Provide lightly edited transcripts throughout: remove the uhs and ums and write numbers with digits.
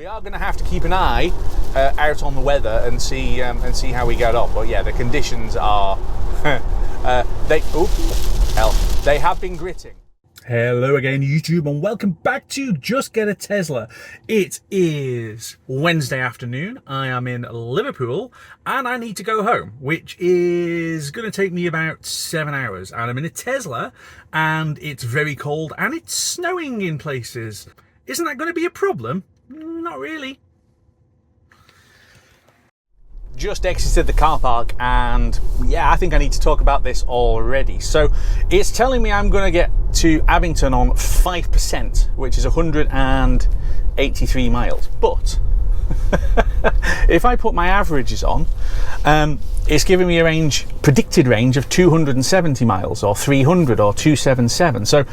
We are going to have to keep an eye out on the weather and see how we get on. But yeah, the conditions are they have been gritting. Hello again, YouTube, and welcome back to Just Get a Tesla. It is Wednesday afternoon. I am in Liverpool and I need to go home, which is going to take me about 7 hours. And I'm in a Tesla and it's very cold and it's snowing in places. Isn't that going to be a problem? Not really. Just exited the car park and yeah, I think I need to talk about this already. So it's telling me I'm going to get to Abington on 5%, which is 183 miles. But if I put my averages on, it's giving me a predicted range of 270 miles or 300 or 277. So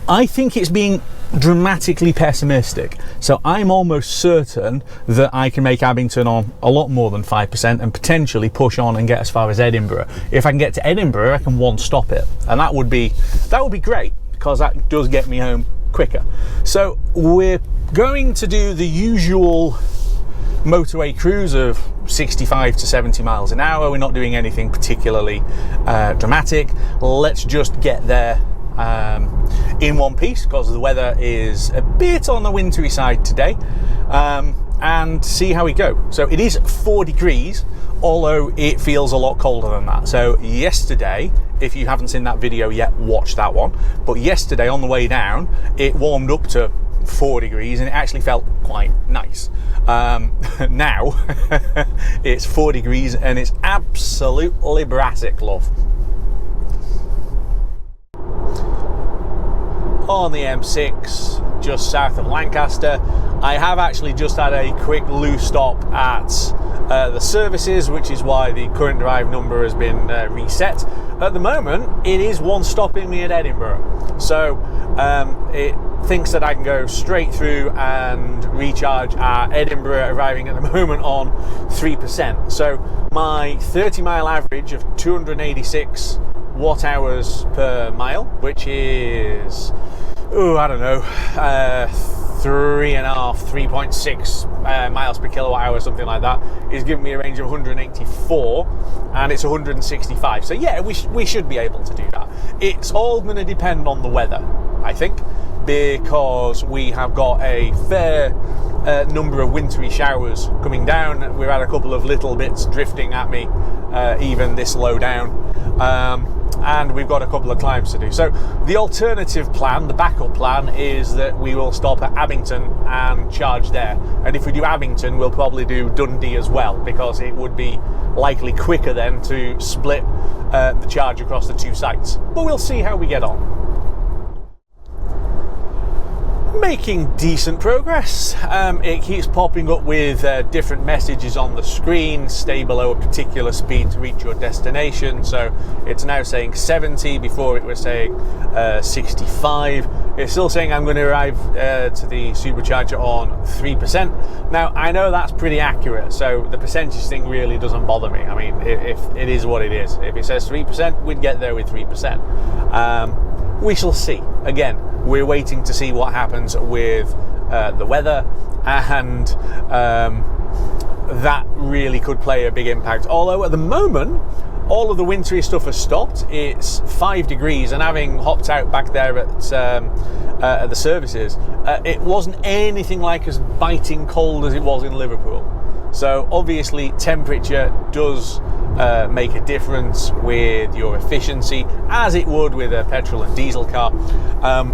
I think it's being dramatically pessimistic. So I'm almost certain that I can make Abington on a lot more than 5% and potentially push on and get as far as Edinburgh. If I can get to Edinburgh, I can one stop it, and that would be great because that does get me home quicker. So we're going to do the usual motorway cruise of 65 to 70 miles an hour. We're not doing anything particularly dramatic. Let's just get there in one piece because the weather is a bit on the wintry side today, and see how we go. So it is 4 degrees, although it feels a lot colder than that. So yesterday, if you haven't seen that video yet, watch that one. But yesterday on the way down, it warmed up to 4 degrees and it actually felt quite nice. Now it's 4 degrees and it's absolutely brassic, love. On the M6 just south of Lancaster, I have actually just had a quick loo stop at the services, which is why the current drive number has been reset. At the moment it is one stopping me at Edinburgh, so it thinks that I can go straight through and recharge at Edinburgh, arriving at the moment on 3%. So my 30-mile average of 286 watt hours per mile, which is, I don't know, 3.6 miles per kilowatt hour, something like that, is giving me a range of 184, and it's 165. So yeah, we should be able to do that. It's all going to depend on the weather, I think, because we have got a fair number of wintry showers coming down. We've had a couple of little bits drifting at me, even this low down. And we've got a couple of climbs to do. So the alternative plan, the backup plan, is that we will stop at Abington and charge there. And if we do Abington, we'll probably do Dundee as well, because it would be likely quicker then to split the charge across the two sites. But we'll see how we get on. Making decent progress. It keeps popping up with different messages on the screen. Stay below a particular speed to reach your destination. So it's now saying 70. Before it was saying 65. It's still saying I'm going to arrive to the Supercharger on 3%. Now I know that's pretty accurate, so the percentage thing really doesn't bother me. I mean, if it is what it is. If it says 3%, we'd get there with 3%. We shall see. Again, we're waiting to see what happens with the weather, and that really could play a big impact. Although at the moment, all of the wintry stuff has stopped. It's 5 degrees, and having hopped out back there at the services, it wasn't anything like as biting cold as it was in Liverpool. So obviously temperature does make a difference with your efficiency, as it would with a petrol and diesel car.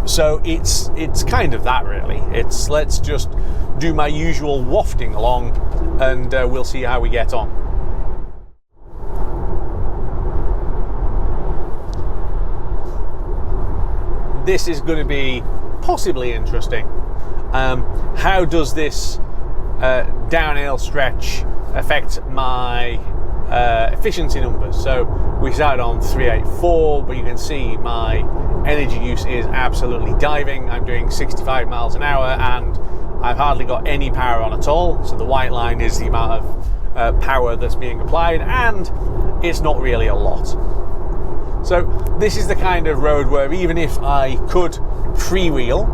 So it's kind of that really. It's let's just do my usual wafting along, and we'll see how we get on. This is going to be possibly interesting. How does this downhill stretch affect my efficiency numbers? So we started on 384, but you can see my energy use is absolutely diving. I'm doing 65 miles an hour and I've hardly got any power on at all. So the white line is the amount of power that's being applied, and it's not really a lot. So this is the kind of road where even if I could freewheel,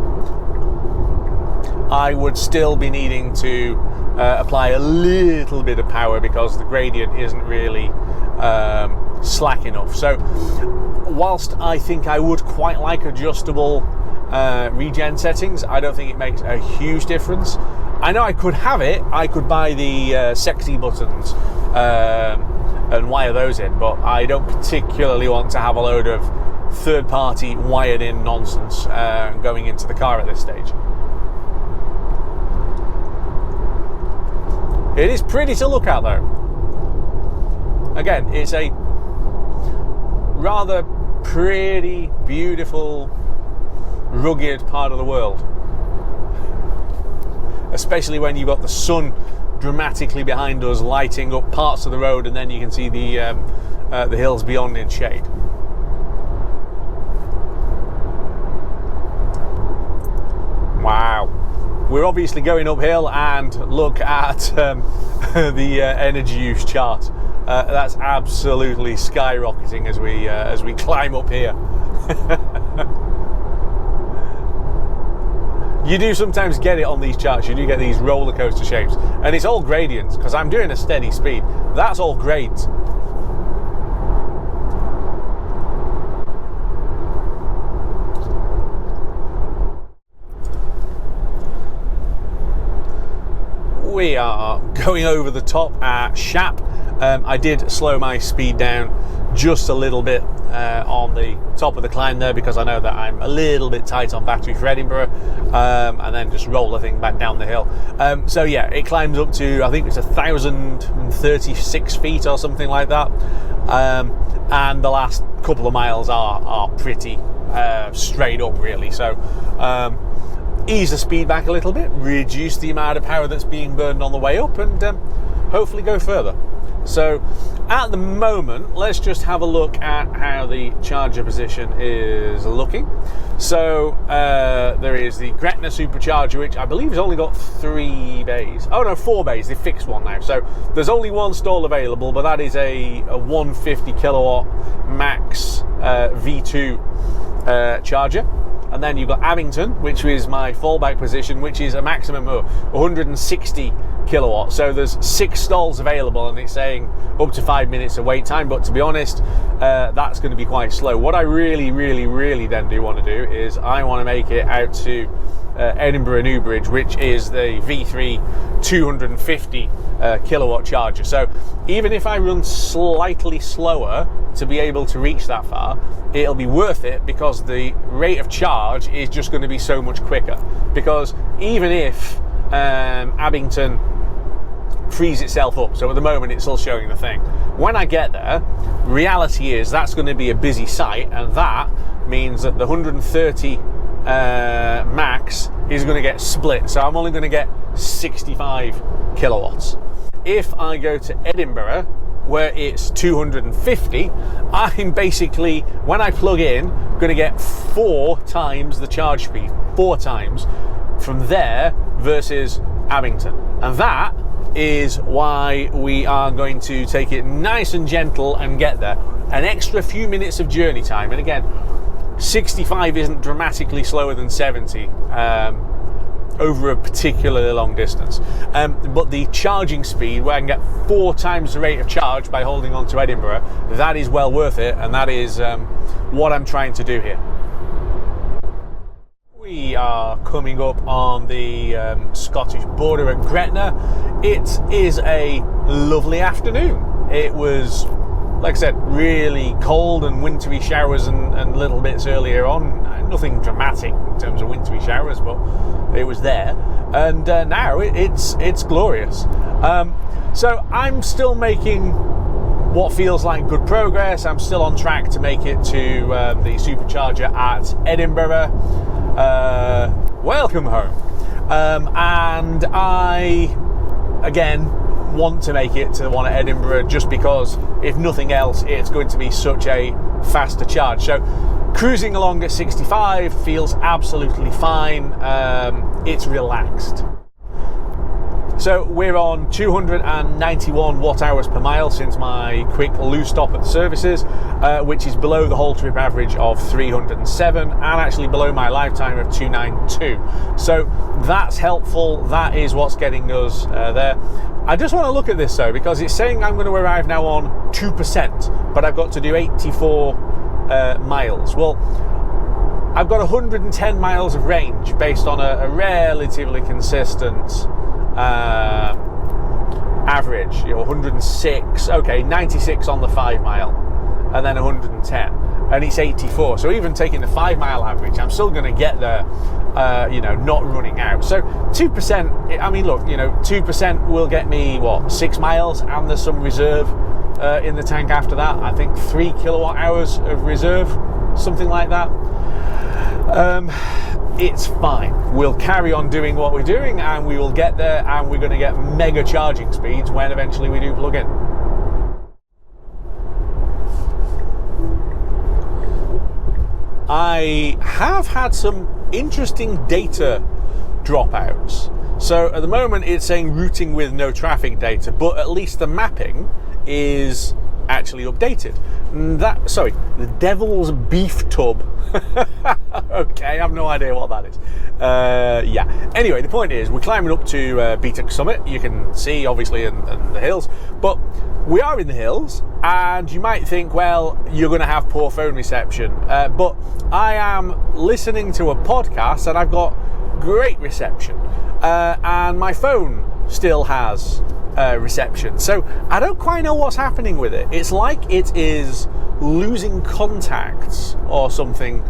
I would still be needing to apply a little bit of power because the gradient isn't really slack enough. So whilst I think I would quite like adjustable regen settings, I don't think it makes a huge difference. I know I could have it. I could buy the sexy buttons and wire those in, but I don't particularly want to have a load of third-party wired-in nonsense going into the car at this stage. It is pretty to look at, though. Again, it's a rather pretty, beautiful, rugged part of the world. Especially when you've got the sun dramatically behind us, lighting up parts of the road, and then you can see the hills beyond in shade. Wow. We're obviously going uphill, and look at the energy use chart. That's absolutely skyrocketing as we climb up here. You do sometimes get it on these charts. You do get these roller coaster shapes, and it's all gradients because I'm doing a steady speed. That's all grades. We are going over the top at Shap. I did slow my speed down just a little bit on the top of the climb there because I know that I'm a little bit tight on battery for Edinburgh, and then just roll the thing back down the hill. So yeah, it climbs up to, I think it's 1,036 feet or something like that, and the last couple of miles are pretty straight up really. So ease the speed back a little bit, reduce the amount of power that's being burned on the way up, and hopefully go further. So at the moment, let's just have a look at how the charger position is looking. So there is the Gretna Supercharger, which I believe has only got 3 bays. Oh no, 4 bays. They fixed one now. So there's only one stall available, but that is a 150 kilowatt max V2 charger. And then you've got Abington, which is my fallback position, which is a maximum of 160 kilowatts. So there's 6 stalls available, and it's saying up to 5 minutes of wait time. But to be honest, that's going to be quite slow. What I really then do want to do is I want to make it out to Edinburgh Newbridge, which is the V3 250 kilowatt charger. So even if I run slightly slower to be able to reach that far, it'll be worth it because the rate of charge is just going to be so much quicker. Because even if Abington frees itself up, so at the moment it's still showing the thing, when I get there, reality is that's going to be a busy site, and that means that the 130 max is going to get split, so I'm only going to get 65 kilowatts. If I go to Edinburgh, where it's 250, I'm basically, when I plug in, going to get 4 times the charge speed, 4 times from there versus Abington. And that is why we are going to take it nice and gentle and get there. An extra few minutes of journey time, and again, 65 isn't dramatically slower than 70 over a particularly long distance. But the charging speed, where I can get 4 times the rate of charge by holding on to Edinburgh, that is well worth it, and that is what I'm trying to do here. We are coming up on the Scottish border at Gretna. It is a lovely afternoon. It was, like I said, really cold and wintry showers and little bits earlier on. Nothing dramatic in terms of wintry showers, but it was there. And now it's glorious. So I'm still making what feels like good progress. I'm still on track to make it to the supercharger at Edinburgh. Welcome home. And I, again, want to make it to the one at Edinburgh just because, if nothing else, it's going to be such a faster charge. So cruising along at 65 feels absolutely fine. It's relaxed. So we're on 291 watt hours per mile since my quick loo stop at the services, which is below the whole trip average of 307 and actually below my lifetime of 292. So that's helpful. That is what's getting us there. I just want to look at this though, because it's saying I'm going to arrive now on 2%, but I've got to do 84 miles. Well, I've got 110 miles of range based on a relatively consistent average, 106, okay, 96 on the 5 mile, and then 110, and it's 84. So even taking the 5 mile average, I'm still going to get there, not running out. So 2%, I mean, look, 2% will get me, 6 miles, and there's some reserve in the tank after that. I think 3 kilowatt hours of reserve, something like that. It's fine. We'll carry on doing what we're doing, and we will get there, and we're going to get mega charging speeds when eventually we do plug in. I have had some interesting data dropouts. So at the moment it's saying routing with no traffic data, but at least the mapping is actually updated. The Devil's Beef Tub. Okay, I have no idea what that is. Anyway, the point is we're climbing up to BTEC Summit. You can see obviously in the hills, but we are in the hills, and you might think, well, you're going to have poor phone reception, but I am listening to a podcast and I've got great reception, and my phone still has reception. So I don't quite know what's happening with it. It's like it is losing contacts or something,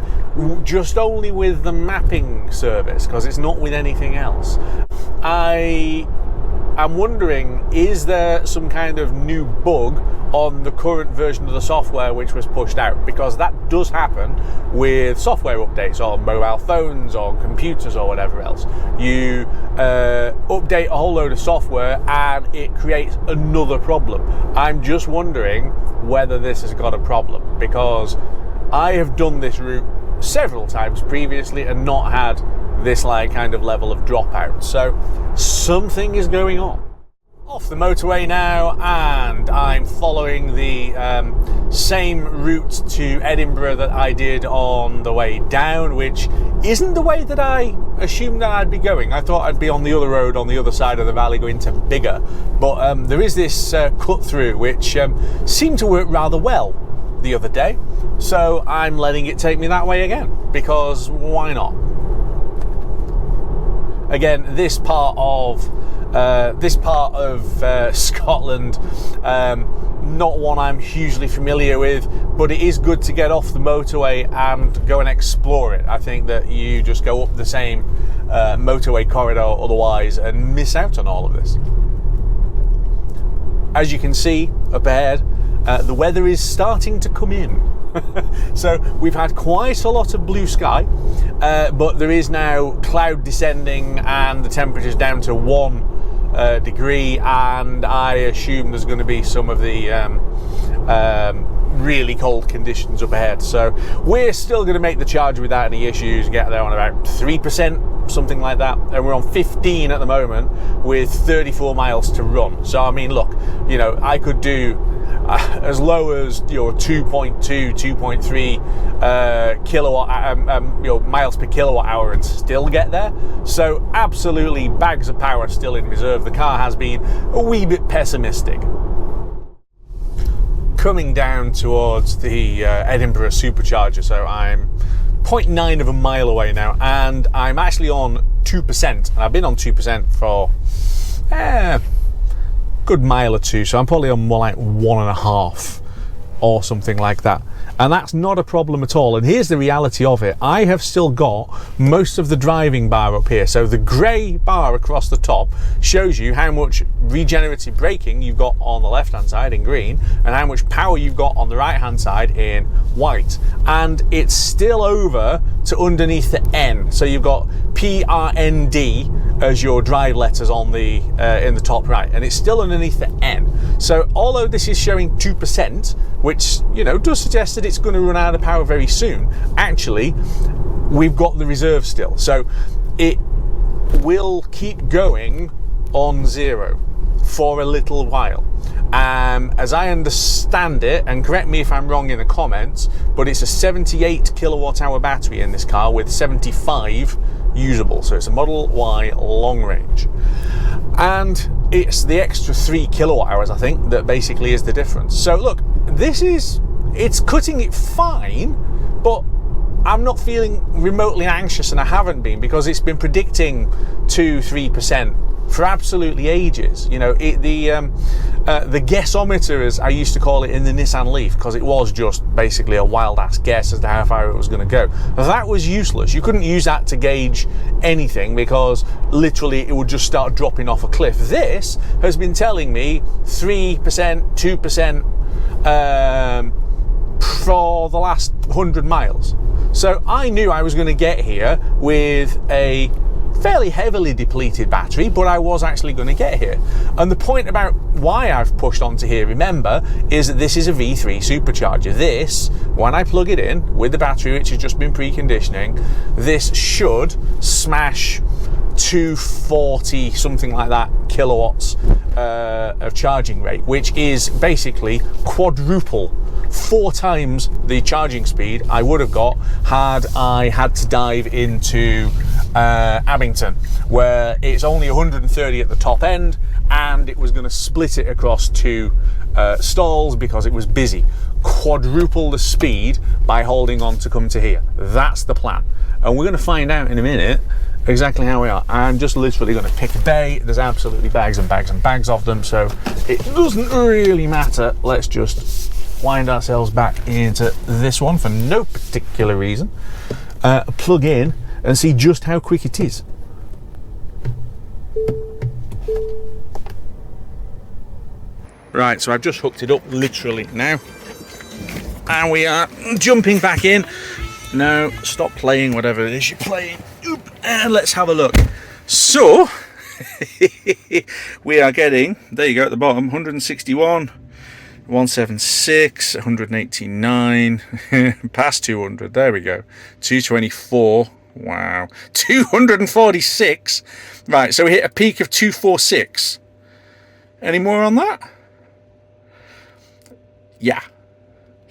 just only with the mapping service, because it's not with anything else. I'm wondering, is there some kind of new bug on the current version of the software which was pushed out? Because that does happen with software updates on mobile phones or computers or whatever else. You update a whole load of software and it creates another problem. I'm just wondering whether this has got a problem, because I have done this route several times previously and not had this kind of level of dropout. So something is going on. Off the motorway now, and I'm following the same route to Edinburgh that I did on the way down, which isn't the way that I assumed that I'd be going. I thought I'd be on the other road on the other side of the valley going to Biggar, but there is this cut through which seemed to work rather well the other day, so I'm letting it take me that way again, because why not? Again, this part of Scotland, not one I'm hugely familiar with, but it is good to get off the motorway and go and explore it. I think that you just go up the same motorway corridor otherwise and miss out on all of this. As you can see up ahead, the weather is starting to come in. So we've had quite a lot of blue sky, but there is now cloud descending and the temperature's down to 1 degree, and I assume there's going to be some of the really cold conditions up ahead. So we're still going to make the charge without any issues, get there on about 3%, something like that, and we're on 15 at the moment with 34 miles to run. So I mean, look, I could do as low as 2.2, 2.3 kilowatt miles per kilowatt hour and still get there. So absolutely bags of power still in reserve. The car has been a wee bit pessimistic. Coming down towards the Edinburgh Supercharger, so I'm 0.9 of a mile away now, and I'm actually on 2%, and I've been on 2% for good mile or two, so I'm probably on more like 1.5 or something like that, and that's not a problem at all. And here's the reality of it: I have still got most of the driving bar up here, so the grey bar across the top shows you how much regenerative braking you've got on the left hand side in green and how much power you've got on the right hand side in white, and it's still over to underneath the N, so you've got PRND as your drive letters on the in the top right, and it's still underneath the N. So although this is showing 2%, which does suggest that it's going to run out of power very soon, actually we've got the reserve still, so it will keep going on zero for a little while. As I understand it, and correct me if I'm wrong in the comments, but it's a 78 kilowatt hour battery in this car with 75 usable. So it's a Model Y long range. And it's the extra 3 kilowatt hours, I think, that basically is the difference. So look, it's cutting it fine, but I'm not feeling remotely anxious, and I haven't been, because it's been predicting 2-3% for absolutely ages. You know, the guessometer, as I used to call it in the Nissan Leaf, because it was just basically a wild ass guess as to how far it was going to go. That was useless. You couldn't use that to gauge anything, because literally it would just start dropping off a cliff. This has been telling me 3%, 2% for the last 100 miles. So I knew I was going to get here with a fairly heavily depleted battery, but I was actually going to get here. And the point about why I've pushed onto here, remember, is that this is a V3 supercharger. This, when I plug it in with the battery, which has just been preconditioning, this should smash 240, something like that, kilowatts of charging rate, which is basically quadruple, 4 times the charging speed I would have got had I had to dive into Abington, where it's only 130 at the top end, and it was going to split it across 2 stalls because it was busy. Quadruple the speed by holding on to come to here. That's the plan, and we're going to find out in a minute exactly how we are. I'm just literally going to pick a bay. There's absolutely bags and bags and bags of them, so it doesn't really matter. Let's just wind ourselves back into this one for no particular reason, plug in and see just how quick it is. Right, so I've just hooked it up literally now, and we are jumping back in. No, stop playing whatever it is you're playing. Oop, and let's have a look. So we are getting, there you go at the bottom, 161, 176, 189, past 200, there we go, 224, wow, 246. Right, so we hit a peak of 246. Any more on that? Yeah,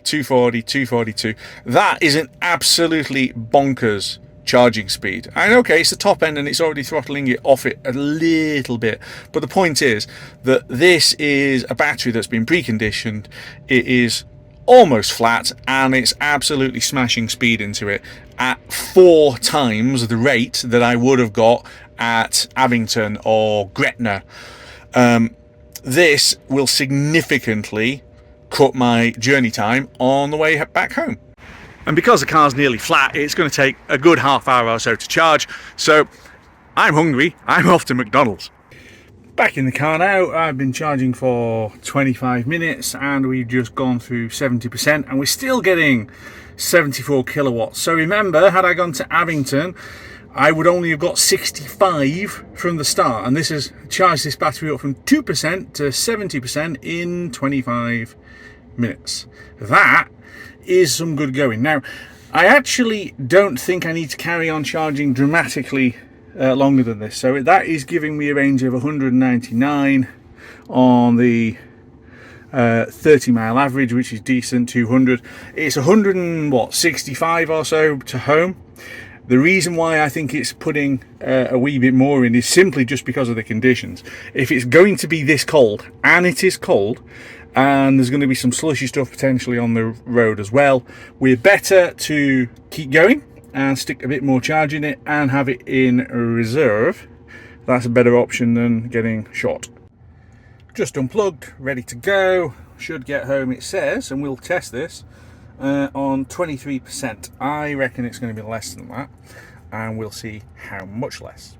240, 242. That is an absolutely bonkers charging speed. And okay, it's the top end and it's already throttling it off it a little bit, but the point is that this is a battery that's been preconditioned. It is almost flat, and it's absolutely smashing speed into it at 4 times the rate that I would have got at Abington or Gretna. This will significantly cut my journey time on the way back home. And because the car's nearly flat, it's going to take a good half hour or so to charge. So I'm hungry, I'm off to McDonald's. Back in the car now. I've been charging for 25 minutes and we've just gone through 70%, and we're still getting 74 kilowatts. So remember, had I gone to Abington, I would only have got 65 from the start, and this has charged this battery up from 2% to 70% in 25 minutes. That is some good going. Now, I actually don't think I need to carry on charging dramatically longer than this. So that is giving me a range of 199 on the 30-mile average, which is decent. 200. It's 165 or so to home. The reason why I think it's putting a wee bit more in is simply just because of the conditions. If it's going to be this cold, and it is cold, and there's going to be some slushy stuff potentially on the road as well, we're better to keep going and stick a bit more charge in it and have it in reserve. That's a better option than getting shot. Just unplugged, ready to go. Should get home, it says, and we'll test this, on 23%. I reckon it's going to be less than that, and we'll see how much less.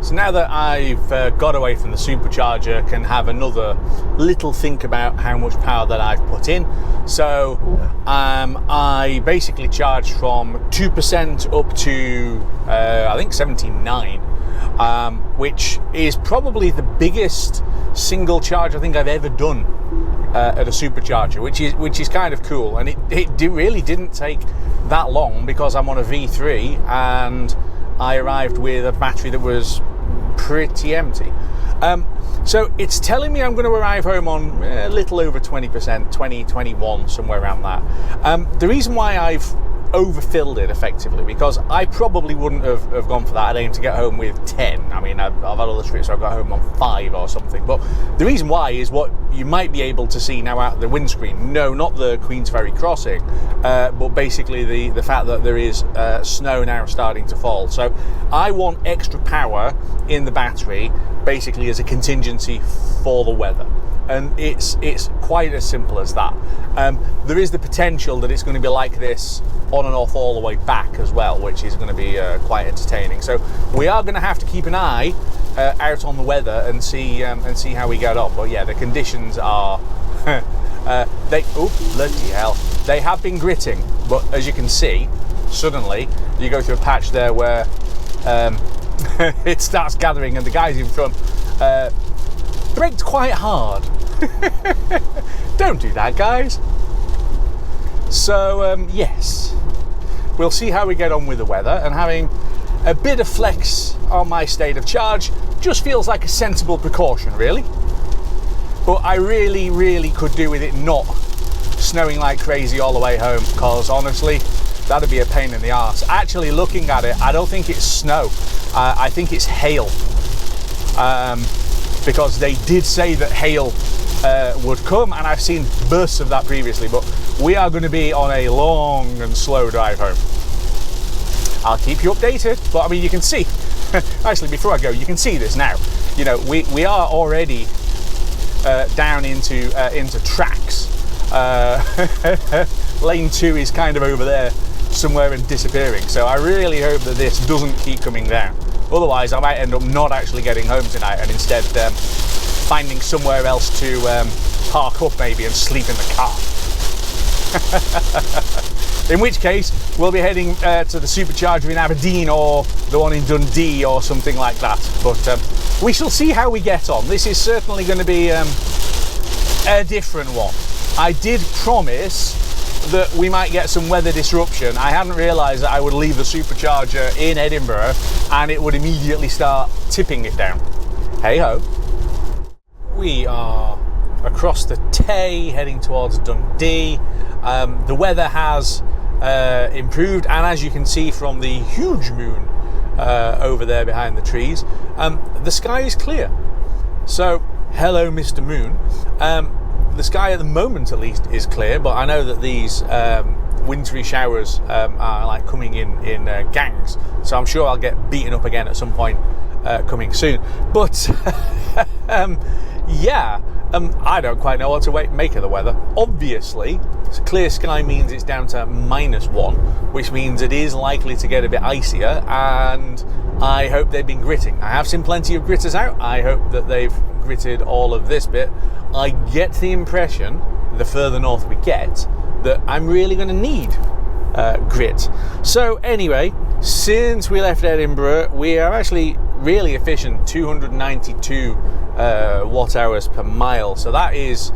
So now that I've got away from the supercharger, can have another little think about how much power that I've put in. So I basically charged from 2% up to I think 79, which is probably the biggest single charge I think I've ever done at a supercharger, which is kind of cool. And it really didn't take that long, because I'm on a V3 and I arrived with a battery that was pretty empty. So it's telling me I'm going to arrive home on a little over 20%, 20, 21, somewhere around that. The reason why I've overfilled it effectively, because I probably wouldn't have gone for that. I'd aim to get home with 10. I mean, I've had other trips where I've got home on 5 or something. But the reason why is what you might be able to see now out the windscreen. No, not the Queen's Ferry crossing, but basically the fact that there is snow now starting to fall. So I want extra power in the battery, basically as a contingency for the weather. And it's quite as simple as that. There is the potential that it's going to be like this on and off all the way back as well, which is going to be quite entertaining. So we are going to have to keep an eye out on the weather and see how we get on. But yeah, the conditions are bloody hell, they have been gritting. But as you can see, suddenly you go through a patch there where it starts gathering, and the guys in front braked quite hard. Don't do that, guys. So yes, we'll see how we get on with the weather, and having a bit of flex on my state of charge just feels like a sensible precaution, really. But I really could do with it not snowing like crazy all the way home, because honestly that'd be a pain in the arse. Actually, looking at it, I don't think it's snow, I think it's hail, because they did say that hail would come, and I've seen bursts of that previously. But we are going to be on a long and slow drive home. I'll keep you updated, but I mean, you can see actually, before I go, you can see this now. You know, we are already down into tracks. Lane 2 is kind of over there somewhere and disappearing, so I really hope that this doesn't keep coming down. Otherwise I might end up not actually getting home tonight, and instead finding somewhere else to park up maybe and sleep in the car. In which case we'll be heading to the Supercharger in Aberdeen, or the one in Dundee, or something like that. But we shall see how we get on. This is certainly going to be a different one. I did promise that we might get some weather disruption. I hadn't realised that I would leave the Supercharger in Edinburgh and it would immediately start tipping it down. Hey ho. We are across the Tay heading towards Dundee. The weather has improved, and as you can see from the huge moon over there behind the trees, the sky is clear. So hello, Mr. Moon. The sky at the moment, at least, is clear, but I know that these wintry showers are like coming in gangs, so I'm sure I'll get beaten up again at some point coming soon. But yeah, I don't quite know what to make of the weather. Obviously, clear sky means it's down to -1, which means it is likely to get a bit icier, and I hope they've been gritting. I have seen plenty of gritters out. I hope that they've gritted all of this bit. I get the impression, the further north we get, that I'm really going to need grit. So anyway, since we left Edinburgh, we are actually really efficient, 292 watt hours per mile. So that is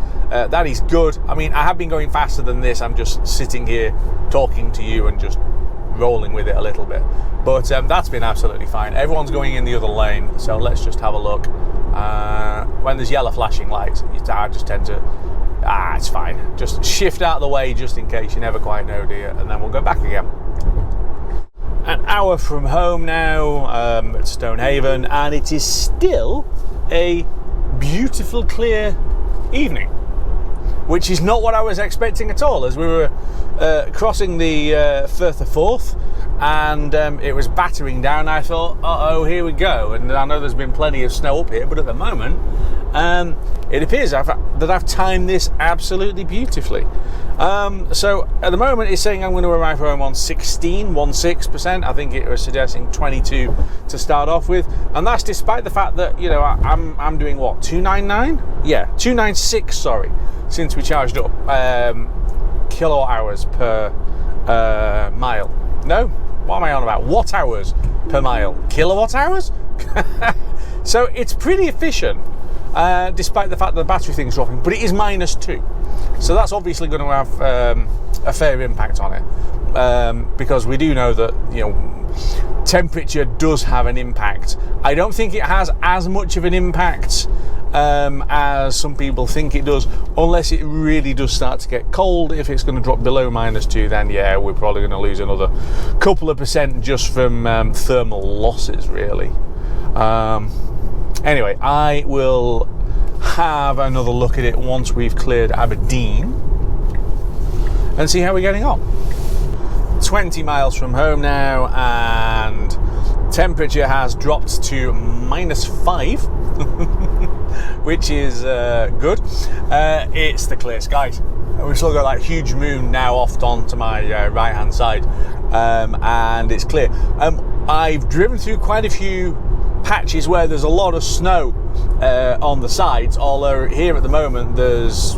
good. I mean, I have been going faster than this. I'm just sitting here talking to you and just rolling with it a little bit. But that's been absolutely fine. Everyone's going in the other lane, so let's just have a look. When there's yellow flashing lights, I just tend to, it's fine. Just shift out of the way just in case, you never quite know, do you? And then we'll go back again. An hour from home now, at Stonehaven, and it is still a beautiful, clear evening, which is not what I was expecting at all. As we were crossing the Firth of Forth, and it was battering down, I thought, uh-oh, here we go. And I know there's been plenty of snow up here, but at the moment, it appears that I've timed this absolutely beautifully. So at the moment it's saying I'm going to arrive home on 16%. I think it was suggesting 22 to start off with, and that's despite the fact that, you know, I'm doing what, 299? Yeah, 296, sorry, since we charged up kilowatt hours per mile. No, what am I on about? Watt hours per mile. Kilowatt hours? So it's pretty efficient, despite the fact that the battery thing's dropping, but it is -2. So that's obviously going to have a fair impact on it, because we do know that, you know, temperature does have an impact. I don't think it has as much of an impact as some people think it does, unless it really does start to get cold. If it's going to drop below -2, then yeah, we're probably going to lose another couple of percent just from thermal losses, really. Anyway, I will have another look at it once we've cleared Aberdeen and see how we're getting on. 20 miles from home now, and temperature has dropped to -5, which is good. It's the clear skies. We've still got that huge moon now off onto my right hand side, and it's clear. I've driven through quite a few patches where there's a lot of snow on the sides, although here at the moment there's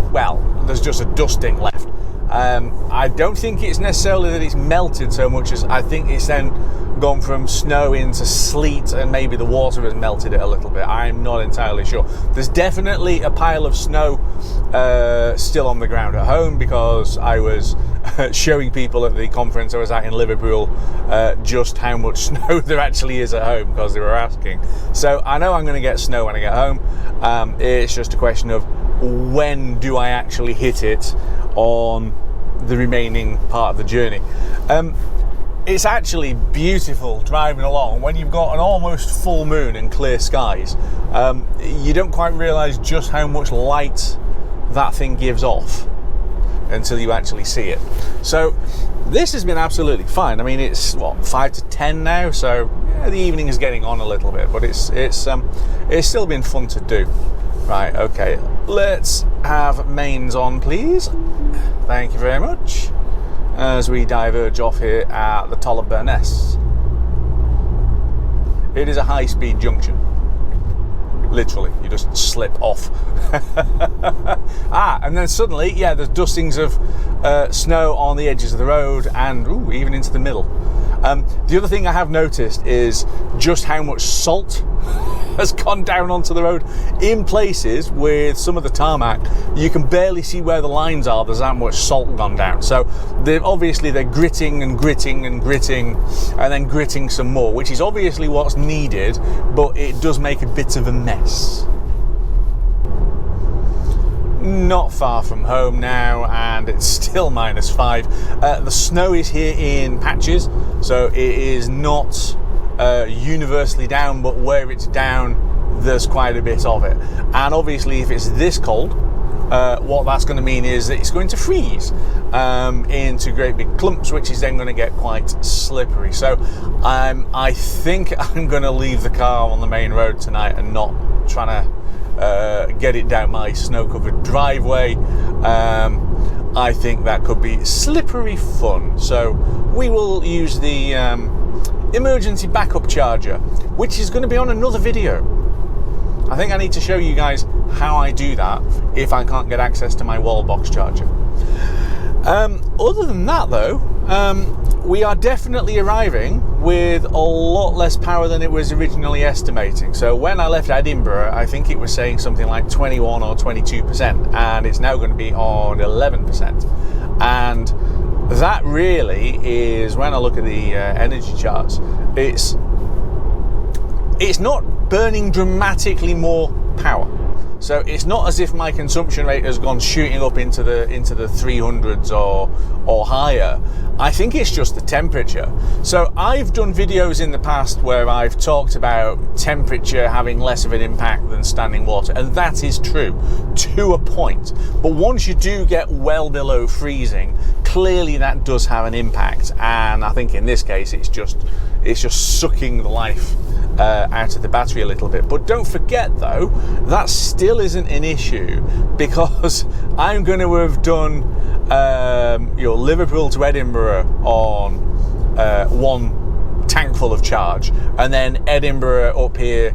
just a dusting left. I don't think it's necessarily that it's melted so much as I think it's then gone from snow into sleet, and maybe the water has melted it a little bit. I'm not entirely sure. There's definitely a pile of snow still on the ground at home, because I was showing people at the conference I was at in Liverpool just how much snow there actually is at home, because they were asking. So I know I'm going to get snow when I get home. It's just a question of when do I actually hit it on the remaining part of the journey. It's actually beautiful driving along when you've got an almost full moon and clear skies. You don't quite realise just how much light that thing gives off until you actually see it. So this has been absolutely fine. I mean, it's 5 to 10 now, so yeah, the evening is getting on a little bit, but it's still been fun to do. Right, okay, let's have mains on, please. Thank you very much. As we diverge off here at the Toll of Burness. It is a high-speed junction. Literally, you just slip off. And then suddenly, yeah, there's dustings of snow on the edges of the road, and even into the middle. The other thing I have noticed is just how much salt has gone down onto the road. In places with some of the tarmac, you can barely see where the lines are. There's that much salt gone down. So they're gritting and gritting and gritting, and then gritting some more, which is obviously what's needed, but it does make a bit of a mess. Not far from home now, and it's still -5. The snow is here in patches, so it is not universally down, but where it's down, there's quite a bit of it. And obviously, if it's this cold, what that's going to mean is that it's going to freeze into great big clumps, which is then going to get quite slippery. So I think I'm going to leave the car on the main road tonight and not trying to get it down my snow-covered driveway. I think that could be slippery fun. So we will use the emergency backup charger, which is going to be on another video. I think I need to show you guys how I do that if I can't get access to my wall box charger. Other than that though, we are definitely arriving with a lot less power than it was originally estimating. So when I left Edinburgh, I think it was saying something like 21 or 22%, and it's now going to be on 11%. And that really is, when I look at the energy charts, it's not burning dramatically more power. So it's not as if my consumption rate has gone shooting up into the 300s or higher. I think it's just the temperature. So I've done videos in the past where I've talked about temperature having less of an impact than standing water, and that is true to a point. But once you do get well below freezing, clearly that does have an impact. And I think in this case, it's just sucking the life out of the battery a little bit. But don't forget though, that still isn't an issue, because I'm going to have done Liverpool to Edinburgh on one tank full of charge, and then Edinburgh up here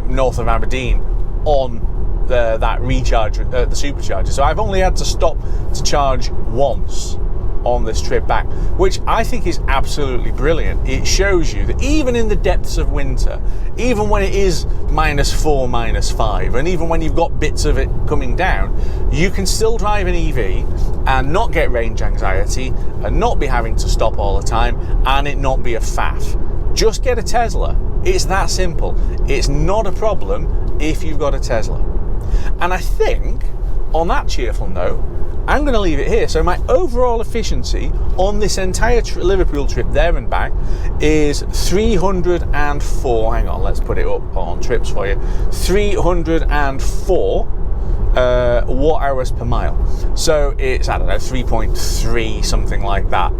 north of Aberdeen on that recharge, the supercharger. So I've only had to stop to charge once on this trip back, which I think is absolutely brilliant. It shows you that even in the depths of winter, even when it is -4, -5, and even when you've got bits of it coming down, you can still drive an EV and not get range anxiety and not be having to stop all the time and it not be a faff. Just get a Tesla. It's that simple. It's not a problem if you've got a Tesla. And I think, on that cheerful note, I'm going to leave it here. So my overall efficiency on this entire Liverpool trip there and back is 304. Hang on, let's put it up on trips for you. 304 watt hours per mile. So it's, I don't know, 3.3, something like that.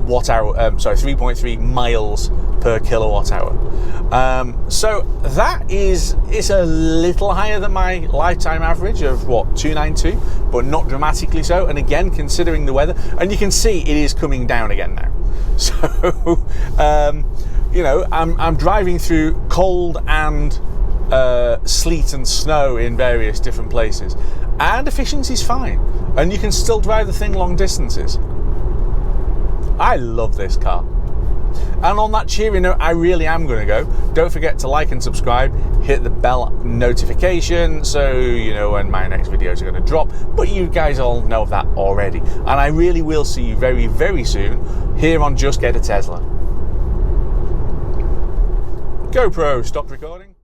3.3 miles per kilowatt hour. So that it's a little higher than my lifetime average of what, 292, but not dramatically so. And again, considering the weather, and you can see it is coming down again now. So you know, I'm driving through cold and sleet and snow in various different places, and efficiency's fine, and you can still drive the thing long distances. I love this car. And on that cheery note, I really am going to go. Don't forget to like and subscribe, hit the bell notification so you know when my next videos are going to drop, but you guys all know that already. And I really will see you very, very soon here on Just Get a Tesla. GoPro, stopped recording.